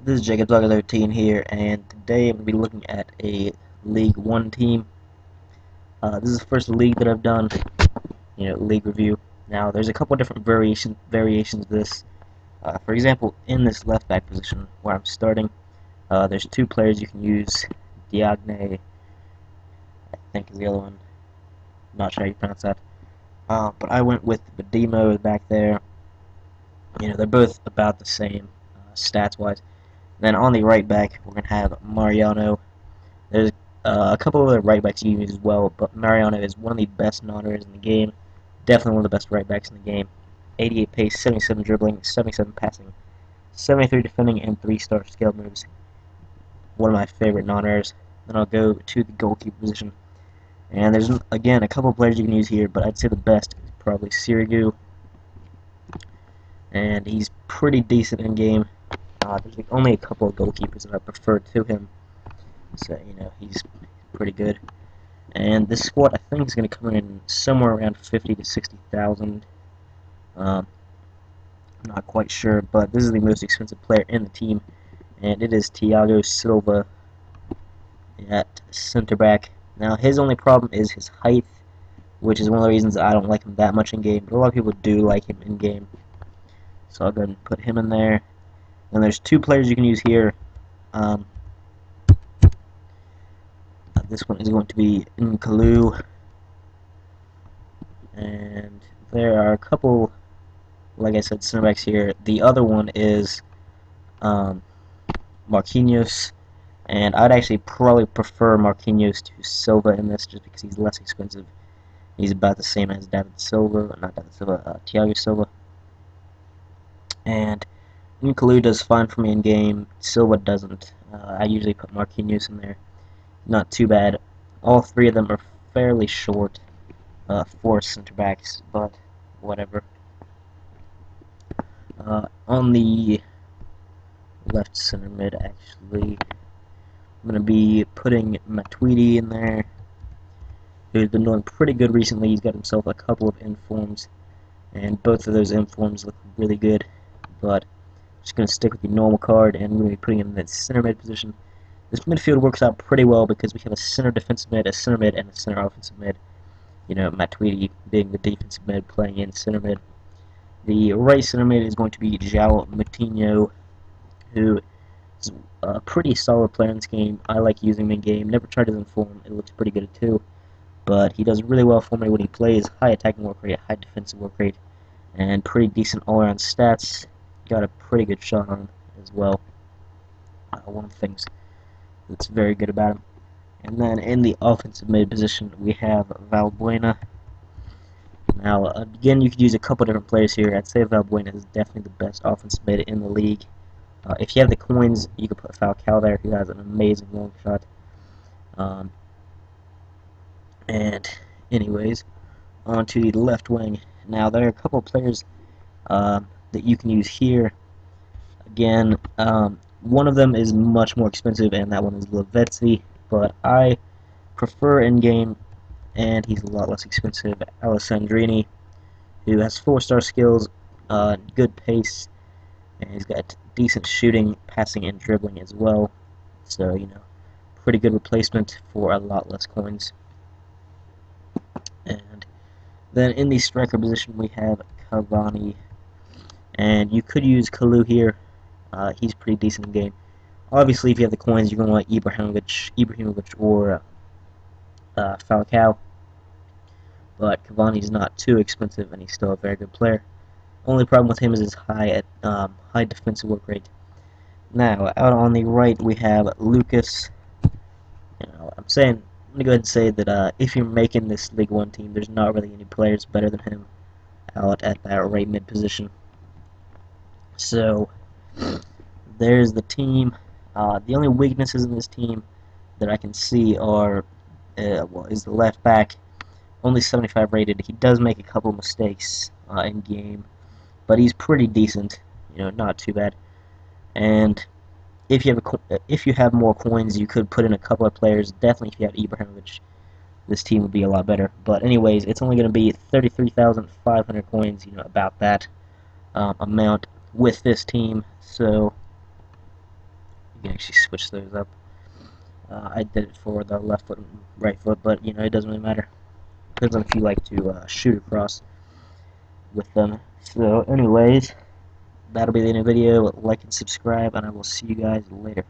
This is Jacob 13 here, and today I'm going to be looking at a League 1 team. This is the first league that I've done, league review. Now, there's a couple different variations of this. For example, in this left back position where I'm starting, there's two players you can use. Diagne, I think is the other one. Not sure how you pronounce that. But I went with Badimo back there. They're both about the same stats-wise. Then on the right back, we're going to have Mariano. There's a couple of other right backs you can use as well, but Mariano is one of the best non-runners in the game. Definitely one of the best right backs in the game. 88 pace, 77 dribbling, 77 passing, 73 defending, and 3-star skill moves. One of my favorite non-runners. Then I'll go to the goalkeeper position. And there's, again, a couple of players you can use here, but I'd say the best is probably Sirigu. And he's pretty decent in game. There's only a couple of goalkeepers that I prefer to him. So, he's pretty good. And this squad, I think, is going to come in somewhere around 50 to 60,000. I'm not quite sure, but this is the most expensive player in the team, and it is Thiago Silva at center back. Now, his only problem is his height, which is one of the reasons I don't like him that much in game, but a lot of people do like him in game. So I'll go ahead and put him in there. And there's two players you can use here. This one is going to be Nkalu. And there are a couple, like I said, center backs here. The other one is Marquinhos. And I'd actually probably prefer Marquinhos to Silva in this just because he's less expensive. He's about the same as David Silva, not David Silva, Thiago Silva. And Nkalu does fine for me in game. Silva doesn't. I usually put Marquinhos in there. Not too bad. All three of them are fairly short for center backs, but whatever. On the left center mid, actually, I'm going to be putting Matuidi in there, who's been doing pretty good recently. He's got himself a couple of informs, and both of those informs look really good, but I'm just going to stick with the normal card, and we're going to be putting him in that center mid position. This midfield works out pretty well because we have a center defensive mid, a center mid, and a center offensive mid. Matuidi being the defensive mid, playing in center mid. The right center mid is going to be João Moutinho, who is a pretty solid player in this game. I like using him in game. Never tried his inform. It looks pretty good too. But he does really well for me when he plays. High attacking work rate, high defensive work rate, and pretty decent all-around stats. Got a pretty good shot on him as well. One of the things that's very good about him. And then in the offensive mid position, we have Valbuena. Now, again, you could use a couple different players here. I'd say Valbuena is definitely the best offensive mid in the league. If you have the coins, you could put Falcao there, who has an amazing long shot. And anyways, on to the left wing. Now, there are a couple of players that you can use here. Again, one of them is much more expensive, and that one is Lavezzi, but I prefer in-game, and he's a lot less expensive, Alessandrini, who has 4-star skills, good pace, and he's got decent shooting, passing, and dribbling as well. So, pretty good replacement for a lot less coins. And then in the striker position, we have Cavani, and you could use Kalu here. He's pretty decent in game. Obviously, if you have the coins, you're going to want Ibrahimovic or Falcao. But Cavani's not too expensive, and he's still a very good player. Only problem with him is his high defensive work rate. Now, out on the right, we have Lucas. I'm going to go ahead and say that if you're making this League 1 team, there's not really any players better than him out at that right mid position. So, there's the team. The only weaknesses in this team that I can see are, is the left back, only 75 rated. He does make a couple mistakes in game, but he's pretty decent. Not too bad. And if you have more coins, you could put in a couple of players. Definitely, if you have Ibrahimovic, this team would be a lot better. But anyways, it's only going to be 33,500 coins. About that amount with this team. So actually switch those up. I did it for the left foot and right foot, but you know, it doesn't really matter. Depends on if you like to shoot across with them. So anyways, that'll be the end of the video. Like and subscribe, and I will see you guys later.